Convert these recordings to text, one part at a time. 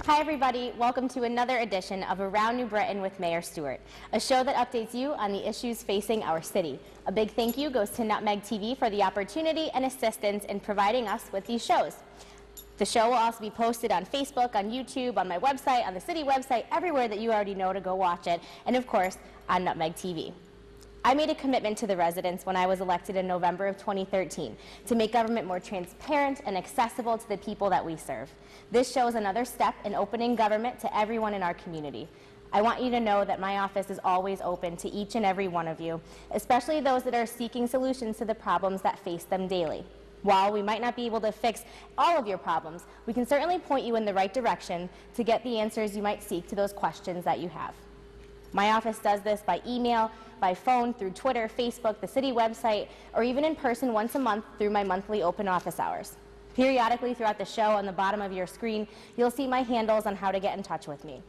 Hi everybody, welcome to another edition of Around New Britain with Mayor Stewart, a show that updates you on the issues facing our city. A big thank you goes to Nutmeg TV for the opportunity and assistance in providing us with these shows. The show will also be posted on Facebook, on YouTube, on my website, on the city website, everywhere that you already know to go watch it, and of course, on Nutmeg TV. I made a commitment to the residents when I was elected in November of 2013 to make government more transparent and accessible to the people that we serve. This shows another step in opening government to everyone in our community. I want you to know that my office is always open to each and every one of you, especially those that are seeking solutions to the problems that face them daily. While we might not be able to fix all of your problems, we can certainly point you in the right direction to get the answers you might seek to those questions that you have. My office does this by email, by phone, through Twitter, Facebook, the city website, or even in person once a month through my monthly open office hours. Periodically throughout the show, on the bottom of your screen, you'll see my handles on how to get in touch with me.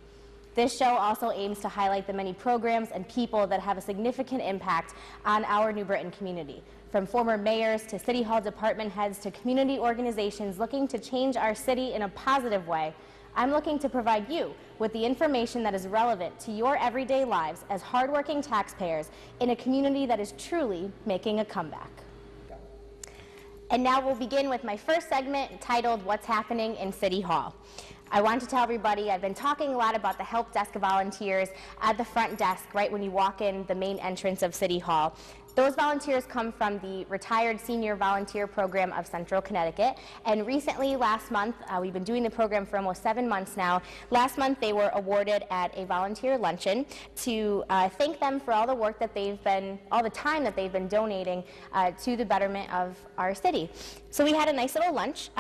This show also aims to highlight the many programs and people that have a significant impact on our New Britain community, from former mayors to city hall department heads to community organizations looking to change our city in a positive way. I'm looking to provide you with the information that is relevant to your everyday lives as hardworking taxpayers in a community that is truly making a comeback. And now we'll begin with my first segment titled What's Happening in City Hall. I want to tell everybody I've been talking a lot about the help desk volunteers at the front desk right when you walk in the main entrance of City Hall. Those volunteers come from the Retired Senior Volunteer Program of Central Connecticut, and recently, last month, we've been doing the program for almost 7 months now. Last month they were awarded at a volunteer luncheon to thank them for all the work that all the time that they've been donating to the betterment of our city. So we had a nice little lunch.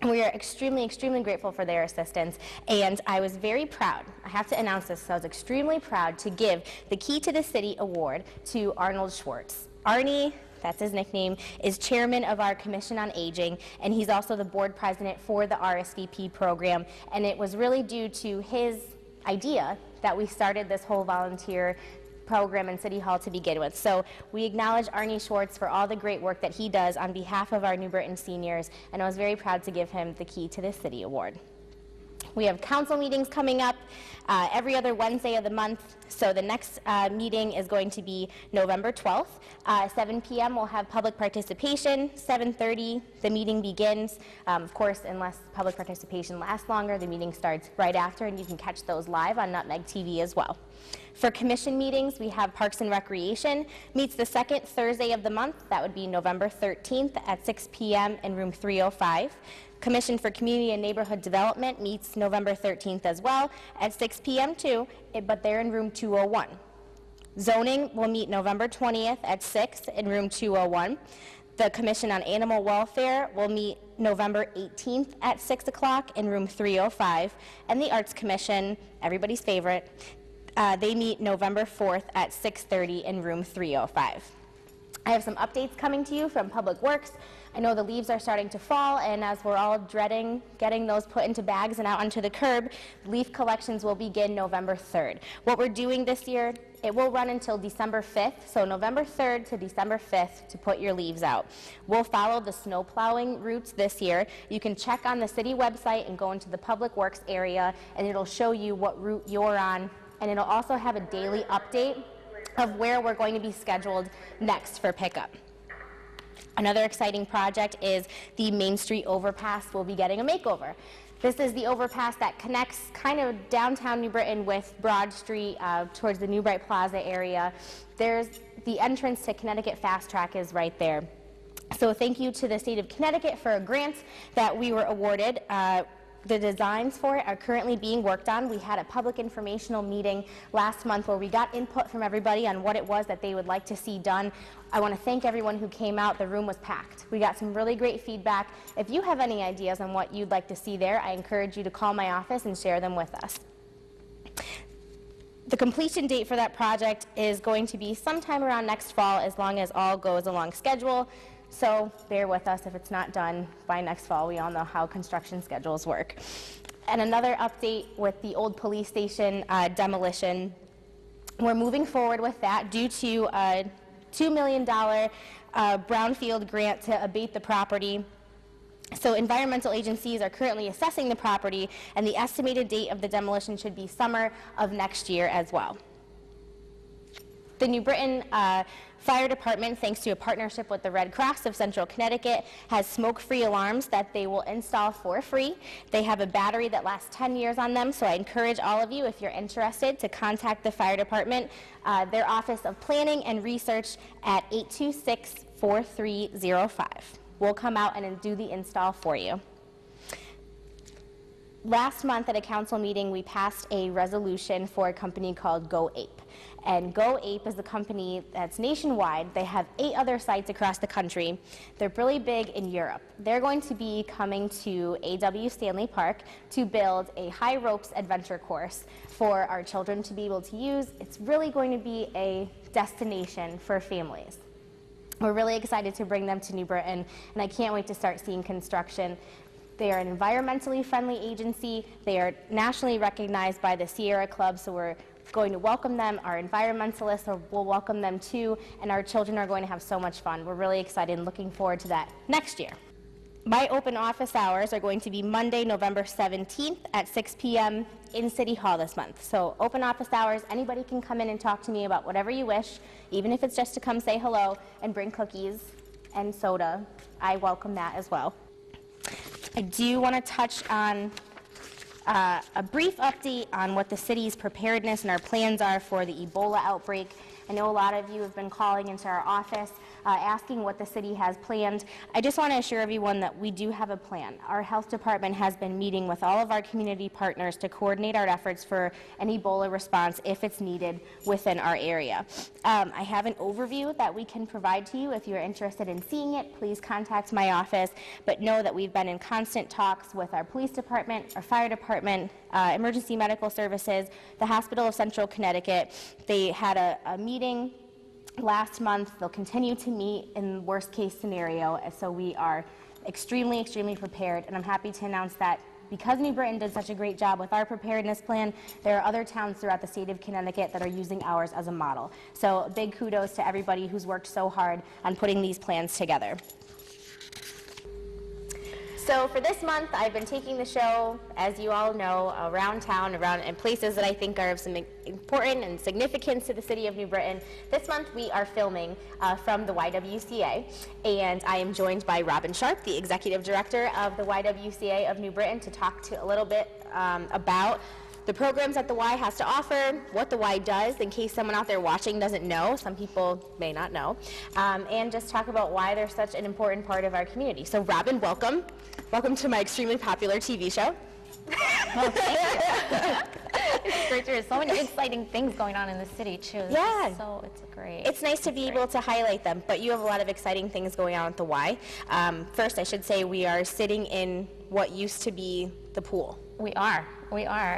We are extremely, extremely grateful for their assistance, and I was very proud, I have to announce this, so I was extremely proud to give the Key to the City Award to Arnold Schwartz. Arnie, that's his nickname, is chairman of our Commission on Aging, and he's also the board president for the RSVP program, and it was really due to his idea that we started this whole volunteer program in City Hall to begin with. So we acknowledge Arnie Schwartz for all the great work that he does on behalf of our New Britain seniors, and I was very proud to give him the Key to the City Award. We have council meetings coming up every other Wednesday of the month. So the next meeting is going to be November 12th. 7 p.m. we'll have public participation. 7:30 the meeting begins. Of course, unless public participation lasts longer, the meeting starts right after, and you can catch those live on Nutmeg TV as well. For commission meetings, we have Parks and Recreation meets the second Thursday of the month. That would be November 13th at 6 p.m. in room 305. Commission for Community and Neighborhood Development meets November 13th as well at 6 p.m. too, but they're in room 201. Zoning will meet November 20th at 6 in room 201. The Commission on Animal Welfare will meet November 18th at 6 o'clock in room 305. And the Arts Commission, everybody's favorite, they meet November 4th at 6:30 in room 305. I have some updates coming to you from Public Works. I know the leaves are starting to fall, and as we're all dreading getting those put into bags and out onto the curb, leaf collections will begin November 3rd. What we're doing this year, it will run until December 5th, so November 3rd to December 5th to put your leaves out. We'll follow the snow plowing routes this year. You can check on the city website and go into the Public Works area, and it'll show you what route you're on, and it'll also have a daily update of where we're going to be scheduled next for pickup. Another exciting project is the Main Street overpass will be getting a makeover. This is the overpass that connects kind of downtown New Britain with Broad Street towards the New Bright Plaza area. There's the entrance to Connecticut Fast Track is right there. So thank you to the state of Connecticut for a grant that we were awarded. The designs for it are currently being worked on. We had a public informational meeting last month where we got input from everybody on what it was that they would like to see done. I want to thank everyone who came out. The room was packed. We got some really great feedback. If you have any ideas on what you'd like to see there, I encourage you to call my office and share them with us. The completion date for that project is going to be sometime around next fall, as long as all goes along schedule. So bear with us if it's not done by next fall. We all know how construction schedules work. And another update with the old police station demolition. We're moving forward with that due to a $2 million brownfield grant to abate the property. So environmental agencies are currently assessing the property, and the estimated date of the demolition should be summer of next year as well. The New Britain Fire Department, thanks to a partnership with the Red Cross of Central Connecticut, has smoke-free alarms that they will install for free. They have a battery that lasts 10 years on them, so I encourage all of you, if you're interested, to contact the fire department, their Office of Planning and Research at 826-4305. We'll come out and do the install for you. Last month at a council meeting, we passed a resolution for a company called Go Ape. And Go Ape is a company that's nationwide. They have 8 other sites across the country. They're really big in Europe. They're going to be coming to A.W. Stanley Park to build a high ropes adventure course for our children to be able to use. It's really going to be a destination for families. We're really excited to bring them to New Britain, and I can't wait to start seeing construction. They are an environmentally friendly agency. They are nationally recognized by the Sierra Club, so we're going to welcome them. Our environmentalists will welcome them too, and our children are going to have so much fun. We're really excited and looking forward to that next year. My open office hours are going to be Monday, November 17th at 6 p.m. in City Hall this month. So open office hours, anybody can come in and talk to me about whatever you wish, even if it's just to come say hello and bring cookies and soda. I welcome that as well. I do want to touch on a brief update on what the city's preparedness and our plans are for the Ebola outbreak. I know a lot of you have been calling into our office asking what the city has planned. I just want to assure everyone that we do have a plan. Our health department has been meeting with all of our community partners to coordinate our efforts for an Ebola response if it's needed within our area. I have an overview that we can provide to you. If you're interested in seeing it, please contact my office, but know that we've been in constant talks with our police department, our fire department, emergency medical services, the Hospital of Central Connecticut. They had a meeting last month. They'll continue to meet in worst case scenario, so we are extremely, extremely prepared, and I'm happy to announce that because New Britain did such a great job with our preparedness plan, there are other towns throughout the state of Connecticut that are using ours as a model. So big kudos to everybody who's worked so hard on putting these plans together. So for this month, I've been taking the show, as you all know, around town, in places that I think are of some important and significance to the city of New Britain. This month, we are filming from the YWCA, and I am joined by Robin Sharp, the Executive Director of the YWCA of New Britain, to talk to a little bit about the programs that the Y has to offer, what the Y does, in case someone out there watching doesn't know, some people may not know, and just talk about why they're such an important part of our community. So Robin, welcome. Welcome to my extremely popular TV show. Well, thank you. It's great to hear so many exciting things going on in the city too. Yeah. So it's great. It's nice to be able to highlight them, but you have a lot of exciting things going on at the Y. First, I should say we are sitting in what used to be the pool. We are,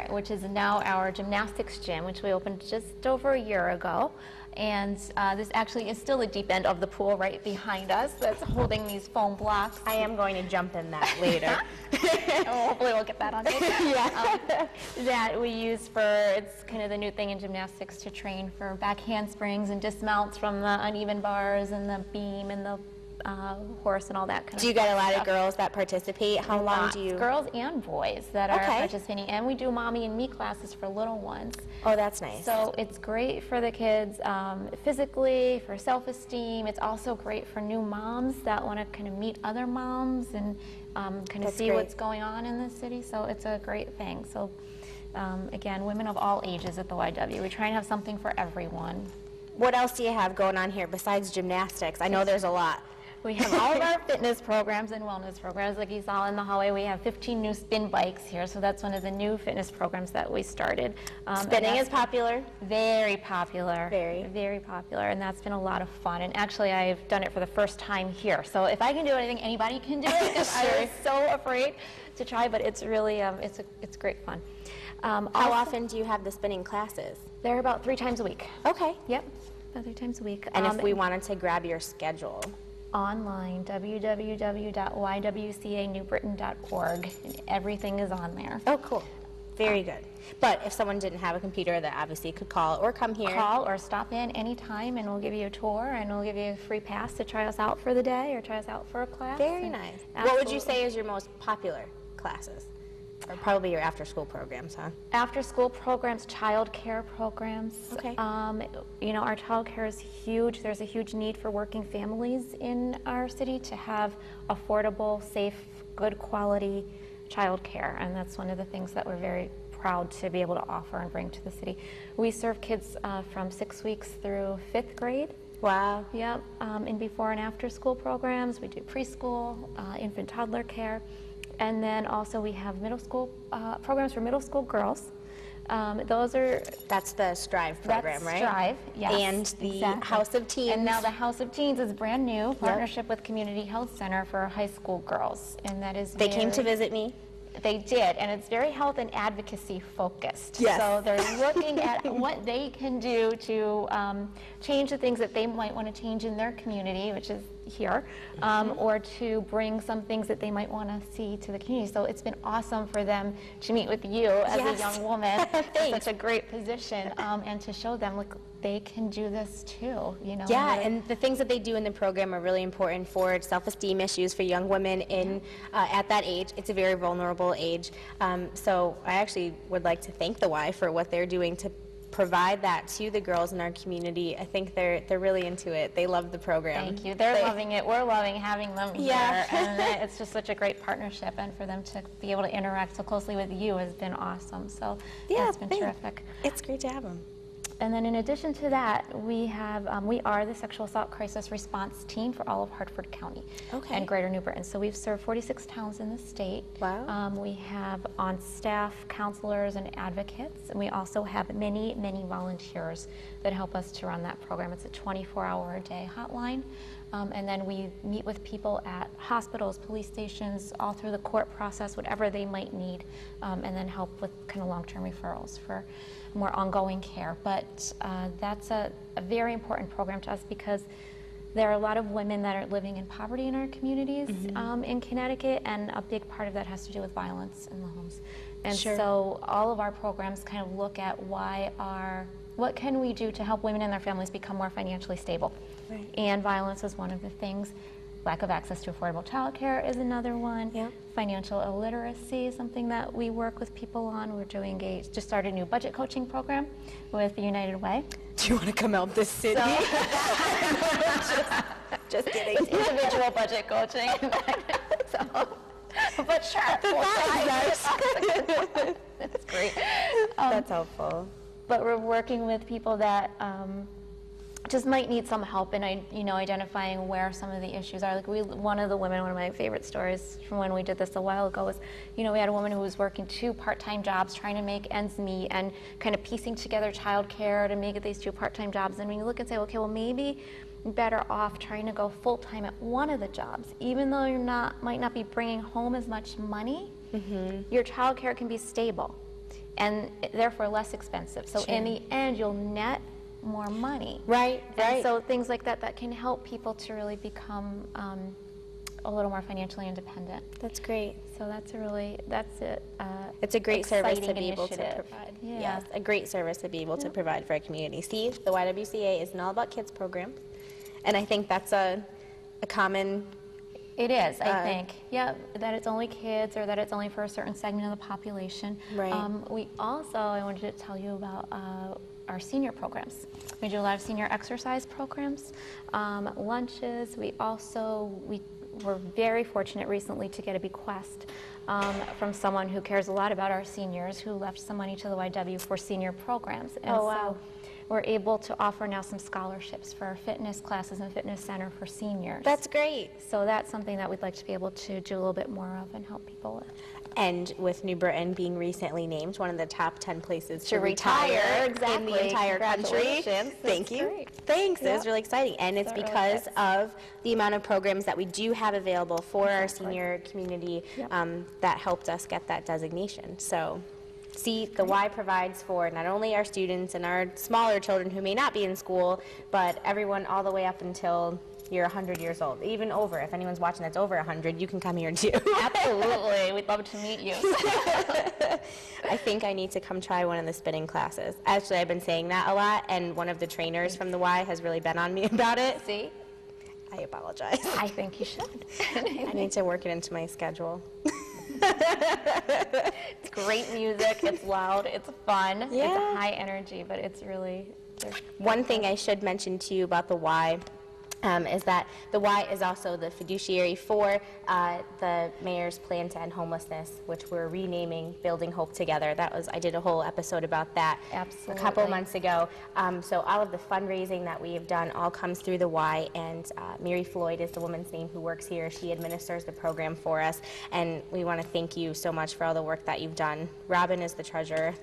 which is now our gymnastics gym, which we opened just over a year ago. And this actually is still the deep end of the pool right behind us that's holding these foam blocks. I am going to jump in that later. Hopefully we'll get that on tape. Yeah. That we use for, it's kind of the new thing in gymnastics to train for back handsprings and dismounts from the uneven bars and the beam and the horse and all that kind of stuff. Do you get a lot of girls that participate? How long Lots. do you? Girls and boys that are participating, and we do mommy and me classes for little ones. Oh, that's nice. So it's great for the kids physically, for self-esteem. It's also great for new moms that want to kind of meet other moms and kind of see what's going on in the city. So it's a great thing. So again, women of all ages at the YW. We try and have something for everyone. What else do you have going on here besides gymnastics? I know there's a lot. We have all of our fitness programs and wellness programs. Like you saw in the hallway, we have 15 new spin bikes here, so that's one of the new fitness programs that we started. Spinning is popular? Very popular. Very. Very popular, and that's been a lot of fun. And actually, I've done it for the first time here. So if I can do it, I think anybody can do it, because I was so afraid to try, but it's really, it's great fun. How often do you have the spinning classes? They're about 3 times a week. Okay. Yep, about 3 times a week. And if we wanted to grab your schedule? Online, www.ywcanewbritain.org, and everything is on there. Oh, cool. Very good. But if someone didn't have a computer, that obviously could call or come here. Call or stop in anytime, and we'll give you a tour, and we'll give you a free pass to try us out for the day or try us out for a class. Very nice. What would you say is your most popular classes? Or probably your after-school programs, huh? After-school programs, childcare programs. Okay. You know, our childcare is huge. There's a huge need for working families in our city to have affordable, safe, good quality childcare, and that's one of the things that we're very proud to be able to offer and bring to the city. We serve kids from 6 weeks through 5th grade. Wow. Yep, in before and after school programs. We do preschool, infant toddler care, and then also we have middle school programs for middle school girls. That's the Strive program, right? That's Strive, yes. And the House of Teens. And now the House of Teens is brand new, partnership with Community Health Center for high school girls, and that is They came to visit me. They did, and it's very health and advocacy focused. Yes. So they're looking at what they can do to change the things that they might want to change in their community, which is here, or to bring some things that they might want to see to the community. So it's been awesome for them to meet with you as a young woman in such a great position, and to show them, look, they can do this too, you know. Yeah, and the things that they do in the program are really important for self-esteem issues for young women in at that age. It's a very vulnerable age. So I actually would like to thank the Y for what they're doing to provide that to the girls in our community. I think they're really into it. They love the program. Thank you. They're loving it. We're loving having them here. And it's just such a great partnership, and for them to be able to interact so closely with you has been awesome. So it's been terrific. It's great to have them. And then in addition to that, we have, we are the sexual assault crisis response team for all of Hartford County and Greater New Britain. So we've served 46 towns in the state. Wow. We have on staff counselors and advocates, and we also have many, many volunteers that help us to run that program. It's a 24-hour-a-day hotline. And then we meet with people at hospitals, police stations, all through the court process, whatever they might need, and then help with kind of long-term referrals for more ongoing care. But that's a very important program to us because there are a lot of women that are living in poverty in our communities in Connecticut, and a big part of that has to do with violence in the homes. And so all of our programs kind of look at what can we do to help women and their families become more financially stable. Right. And violence is one of the things. Lack of access to affordable childcare is another one. Yep. Financial illiteracy is something that we work with people on. We're doing just started a new budget coaching program with the United Way. Do you want to come help this city? Just kidding. It's individual budget coaching. But sure. That's great. That's helpful. But we're working with people that just might need some help in identifying where some of the issues are. Like one of my favorite stories from when we did this a while ago was, we had a woman who was working 2 part-time jobs trying to make ends meet and kind of piecing together childcare to make these 2 part-time jobs. And when you look and say, okay, well maybe you're better off trying to go full-time at one of the jobs, even though might not be bringing home as much money, your childcare can be stable and therefore less expensive. So in the end, you'll net more money. Right. And so things like that can help people to really become a little more financially independent. That's great. So it's a great service to be initiative. able to provide. Yeah. Yes, a great service to be able to provide for our community. See, the YWCA is an all about kids program, and I think that's a common. It is, I think. Yeah, that it's only kids or that it's only for a certain segment of the population. Right. I wanted to tell you about our senior programs. We do a lot of senior exercise programs, lunches. We were very fortunate recently to get a bequest from someone who cares a lot about our seniors, who left some money to the YW for senior programs. And so we're able to offer now some scholarships for fitness classes and fitness center for seniors. That's great. So that's something that we'd like to be able to do a little bit more of and help people with. And with New Britain being recently named one of the top 10 places to retire in the entire country. Thank you. Great. Thanks. It was really exciting. And it's because of the amount of programs that we do have available for our senior community that helped us get that designation. So see, the Y provides for not only our students and our smaller children who may not be in school, but everyone all the way up until you're 100 years old, even over. If anyone's watching that's over 100, you can come here too. Absolutely. We'd love to meet you. I think I need to come try one of the spinning classes. Actually, I've been saying that a lot, and one of the trainers from the Y has really been on me about it. See? I apologize. I think you should. I need to work it into my schedule. It's great music, it's loud, it's fun, Yeah. it's a high energy, but it's really... One thing I should mention to you about the Y is that the Y is also the fiduciary for the mayor's plan to end homelessness, which we're renaming Building Hope Together. I did a whole episode about that Absolutely. a couple months ago. So all of the fundraising that we have done all comes through the Y, and Mary Floyd is the woman's name who works here. She administers the program for us, and we want to thank you so much for all the work that you've done. Robin is the treasurer.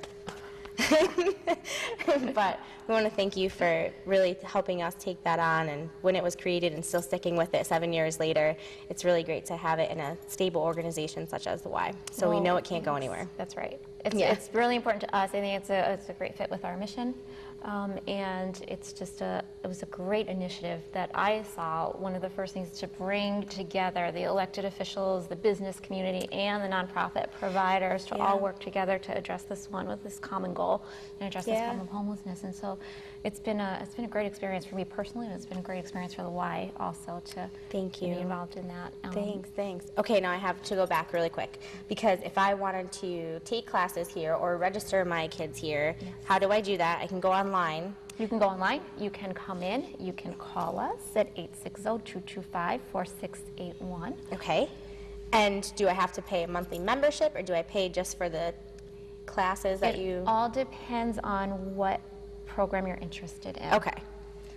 But we want to thank you for really helping us take that on, and when it was created and still sticking with it 7 years later, it's really great to have it in a stable organization such as the Y, so we know it can't go anywhere. That's right. It's really important to us. I think it's a great fit with our mission, and it was a great initiative that I saw. One of the first things to bring together the elected officials, the business community, and the nonprofit providers to all work together to address this one with this common goal and address this problem of homelessness. And so it's been a great experience for me personally, and it's been a great experience for the Y also to be involved in that. Thanks. Okay, now I have to go back really quick, because if I wanted to take classes here or register my kids here, how do I do that? I can go online. You can go online, you can come in, you can call us at 860-225-4681. Okay. And do I have to pay a monthly membership, or do I pay just for the classes that It all depends on what program you're interested in. Okay.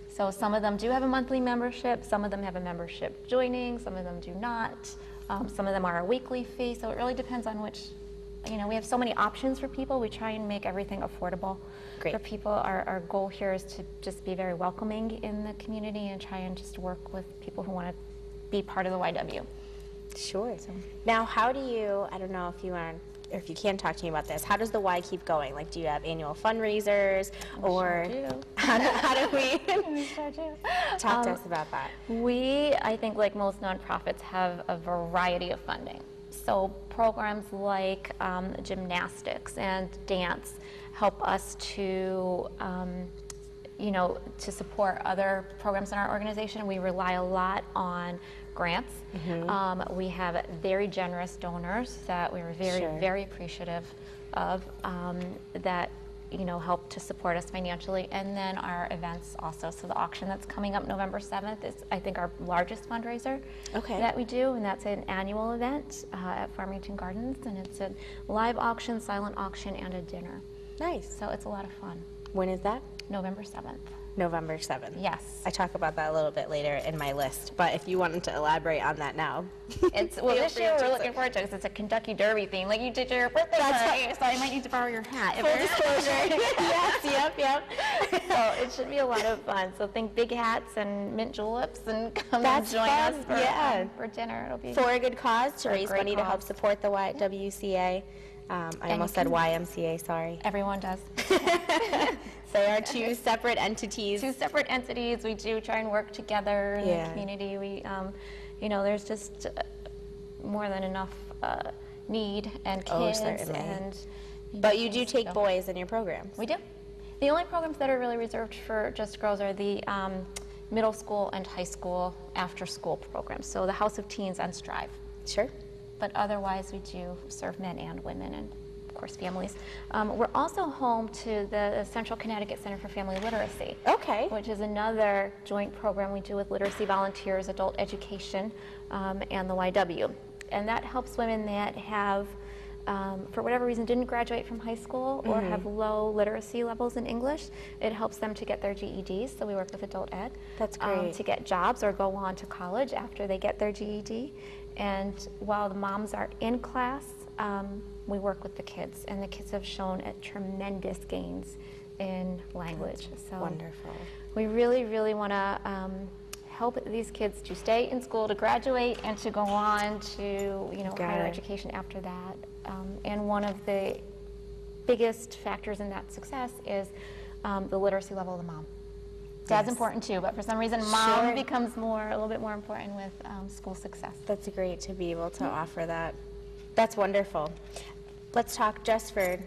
So some of them do have a monthly membership, some of them have a membership joining, some of them do not. Some of them are a weekly fee, so it really depends on which, we have so many options for people. We try and make everything affordable for people. Our goal here is to just be very welcoming in the community and try and just work with people who want to be part of the YW. Sure. Now, how do you, I don't know if you want, or if you can talk to me about this, how does the Y keep going? Like, do you have annual fundraisers, or how do we talk to us about that? I think like most nonprofits, have a variety of funding. So programs like gymnastics and dance help us to to support other programs in our organization. We rely a lot on grants. We have very generous donors that we're very appreciative of, that help to support us financially, and then our events also. So the auction that's coming up November 7th is, I think, our largest fundraiser that we do, and that's an annual event at Farmington Gardens, and it's a live auction, silent auction, and a dinner. Nice. So it's a lot of fun. When is that? November 7th. November 7th. Yes. I talk about that a little bit later in my list, but if you wanted to elaborate on that now. This year we're looking forward to it because it's a Kentucky Derby theme, like you did your birthday party, so I might need to borrow your hat. Full disclosure. Yes, yep. So it should be a lot of fun. So think big hats and mint juleps, and come and join us for dinner. It'll be for a good cause, to raise money to help support the YWCA. I almost said YMCA, sorry. Everyone does. They are two separate entities. Two separate entities. We do try and work together in the community. We, there's just more than enough need and kids. And but you do take boys in your programs. We do. The only programs that are really reserved for just girls are the middle school and high school after-school programs. So the House of Teens and Strive. Sure. But otherwise, we do serve men and women, and of course families. We're also home to the Central Connecticut Center for Family Literacy, which is another joint program we do with literacy volunteers, adult education, and the YW. And that helps women that have, for whatever reason, didn't graduate from high school or have low literacy levels in English. It helps them to get their GEDs, so we work with adult ed. That's great. To get jobs or go on to college after they get their GED. And while the moms are in class, we work with the kids, and the kids have shown tremendous gains in language. So wonderful. We really, really want to help these kids to stay in school, to graduate, and to go on to higher education after that. And one of the biggest factors in that success is the literacy level of the mom. Dad's important too, but for some reason, mom becomes a little bit more important with school success. That's great to be able to offer that. That's wonderful. Let's talk just for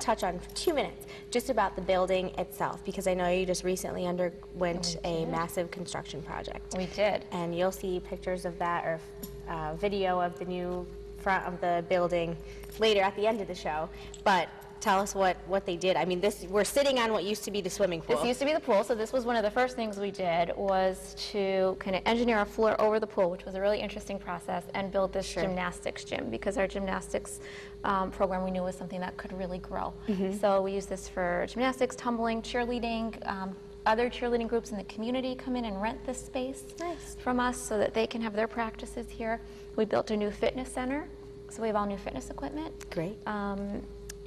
touch on for 2 minutes just about the building itself, because I know you just recently underwent a massive construction project. We did. And you'll see pictures of that or video of the new front of the building later at the end of the show. But tell us what they did. I mean, we're sitting on what used to be the swimming pool. This used to be the pool, so this was one of the first things we did, was to kind of engineer a floor over the pool, which was a really interesting process, and build this gymnastics gym, because our gymnastics program we knew was something that could really grow. So we used this for gymnastics, tumbling, cheerleading. Other cheerleading groups in the community come in and rent this space from us so that they can have their practices here. We built a new fitness center, so we have all new fitness equipment. Great.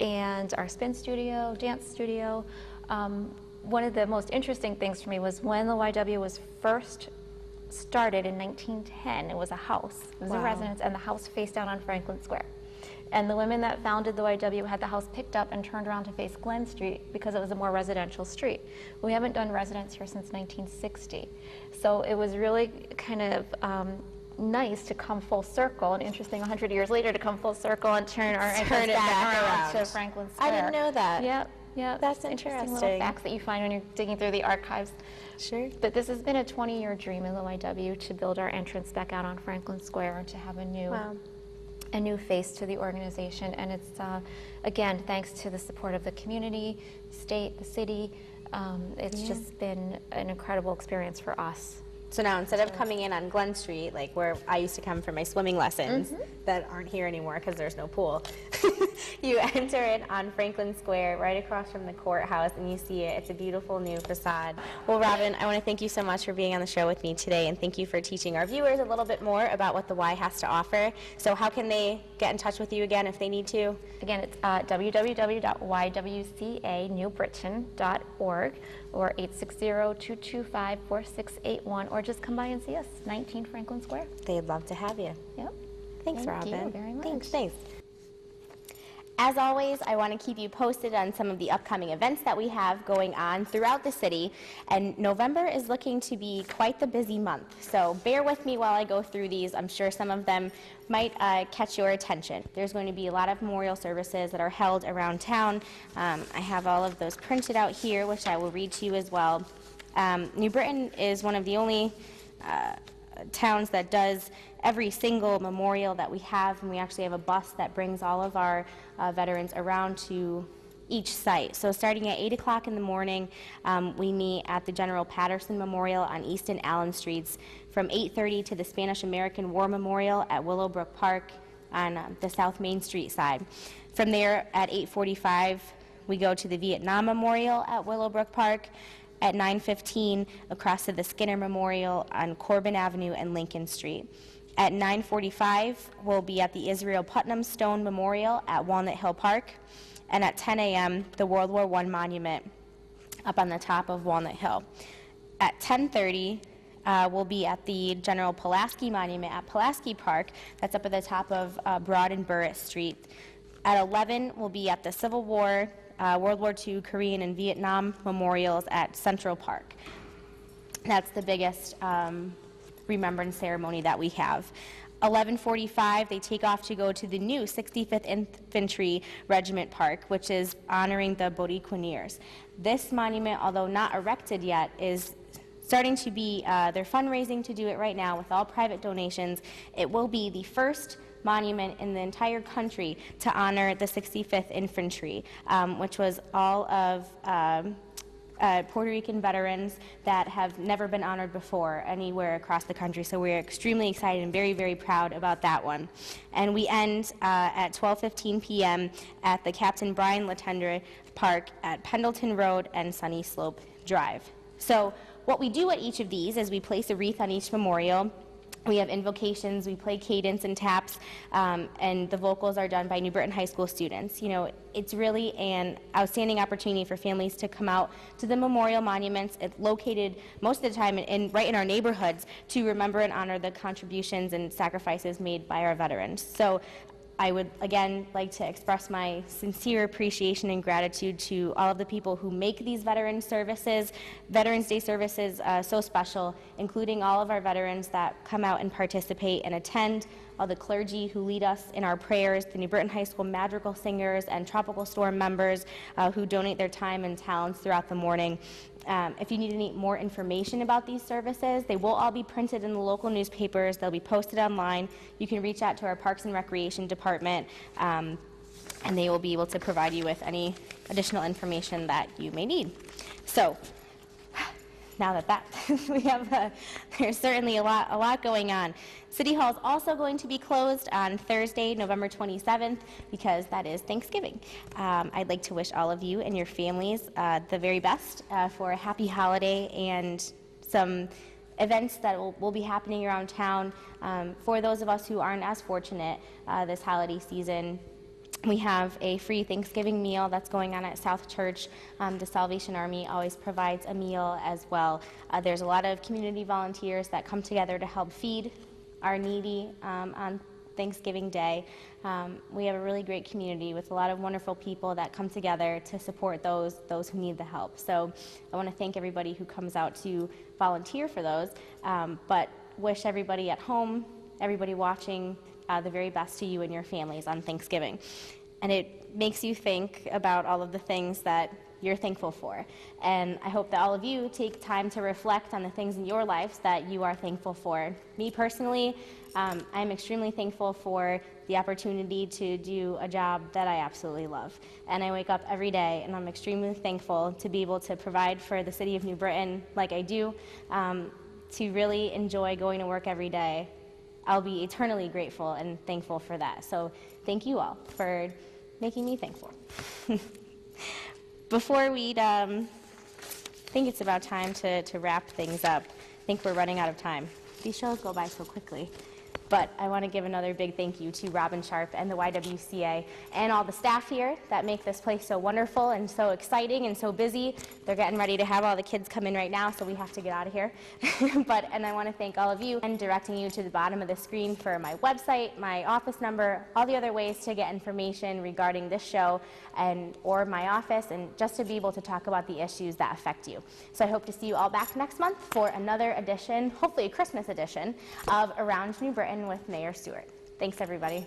And our spin studio, dance studio. One of the most interesting things for me was when the YW was first started in 1910, it was a house. It was a residence, and the house faced out on Franklin Square. And the women that founded the YW had the house picked up and turned around to face Glen Street because it was a more residential street. We haven't done residence here since 1960. So it was really kind of nice to come full circle, and interesting 100 years later to come full circle and turn our entrance back around to Franklin Square. I didn't know that. Yep. That's interesting little facts that you find when you're digging through the archives. Sure. But this has been a 20-year dream in the YW to build our entrance back out on Franklin Square and to have a new face to the organization. And it's, again, thanks to the support of the community, the state, the city. It's just been an incredible experience for us. So now, instead of coming in on Glen Street, like where I used to come for my swimming lessons that aren't here anymore because there's no pool, you enter it on Franklin Square right across from the courthouse, and you see it. It's a beautiful new facade. Well, Robin, I want to thank you so much for being on the show with me today, and thank you for teaching our viewers a little bit more about what the Y has to offer. So how can they get in touch with you again if they need to? Again, it's www.ywcanewbritain.org or 860-225-4681, or just come by and see us, 19 Franklin Square. They'd love to have you. Yep. Thanks, Robin. Thank you very much. Thanks. As always, I want to keep you posted on some of the upcoming events that we have going on throughout the city, and November is looking to be quite the busy month, so bear with me while I go through these. I'm sure some of them might catch your attention. There's going to be a lot of memorial services that are held around town. I have all of those printed out here, which I will read to you as well. New Britain is one of the only towns that does every single memorial that we have, and we actually have a bus that brings all of our veterans around to each site. So starting at 8 o'clock in the morning, we meet at the General Patterson Memorial on East and Allen Streets, from 8:30 to the Spanish-American War Memorial at Willowbrook Park on the South Main Street side. From there, at 8:45, we go to the Vietnam Memorial at Willowbrook Park. At 9:15, across to the Skinner Memorial on Corbin Avenue and Lincoln Street. At 9:45, we'll be at the Israel Putnam Stone Memorial at Walnut Hill Park. And at 10 a.m., the World War I Monument up on the top of Walnut Hill. At 10:30, we'll be at the General Pulaski Monument at Pulaski Park. That's up at the top of Broad and Burris Street. At 11, we'll be at the Civil War, World War II, Korean, and Vietnam memorials at Central Park. That's the biggest remembrance ceremony that we have. 11:45, they take off to go to the new 65th Infantry Regiment Park, which is honoring the Boricuaniers. This monument, although not erected yet, is starting to be, they're fundraising to do it right now with all private donations. It will be the first monument in the entire country to honor the 65th Infantry, which was all of Puerto Rican veterans that have never been honored before anywhere across the country. So we're extremely excited and very, very proud about that one. And we end at 12:15 p.m. at the Captain Brian Latendre Park at Pendleton Road and Sunny Slope Drive. So what we do at each of these is we place a wreath on each memorial. We have invocations, we play cadence and taps, and the vocals are done by New Britain High School students. You know, it's really an outstanding opportunity for families to come out to the memorial monuments. It's located most of the time right in our neighborhoods to remember and honor the contributions and sacrifices made by our veterans. So I would, again, like to express my sincere appreciation and gratitude to all of the people who make these Veterans Day services so special, including all of our veterans that come out and participate and attend, all the clergy who lead us in our prayers, the New Britain High School madrigal singers and Tropical Storm members who donate their time and talents throughout the morning. If you need any more information about these services, they will all be printed in the local newspapers. They'll be posted online. You can reach out to our Parks and Recreation Department, and they will be able to provide you with any additional information that you may need. So, now that we have, there's certainly a lot going on. City Hall is also going to be closed on Thursday, November 27th, because that is Thanksgiving. I'd like to wish all of you and your families the very best for a happy holiday and some events that will be happening around town. For those of us who aren't as fortunate this holiday season, we have a free Thanksgiving meal that's going on at South Church. The Salvation Army always provides a meal as well. There's a lot of community volunteers that come together to help feed our needy on Thanksgiving Day. We have a really great community with a lot of wonderful people that come together to support those who need the help. So I want to thank everybody who comes out to volunteer for those, but wish everybody at home, everybody watching, the very best to you and your families on Thanksgiving. And it makes you think about all of the things that you're thankful for. And I hope that all of you take time to reflect on the things in your lives that you are thankful for. Me personally, I'm extremely thankful for the opportunity to do a job that I absolutely love. And I wake up every day and I'm extremely thankful to be able to provide for the city of New Britain like I do, to really enjoy going to work every day. I'll be eternally grateful and thankful for that. So thank you all for making me thankful. Before we, I think it's about time to wrap things up. I think we're running out of time. These shows go by so quickly. But I want to give another big thank you to Robin Sharp and the YWCA and all the staff here that make this place so wonderful and so exciting and so busy. They're getting ready to have all the kids come in right now, so we have to get out of here. And I want to thank all of you and directing you to the bottom of the screen for my website, my office number, all the other ways to get information regarding this show or my office, and just to be able to talk about the issues that affect you. So I hope to see you all back next month for another edition, hopefully a Christmas edition, of Around New Britain with Mayor Stewart. Thanks, everybody.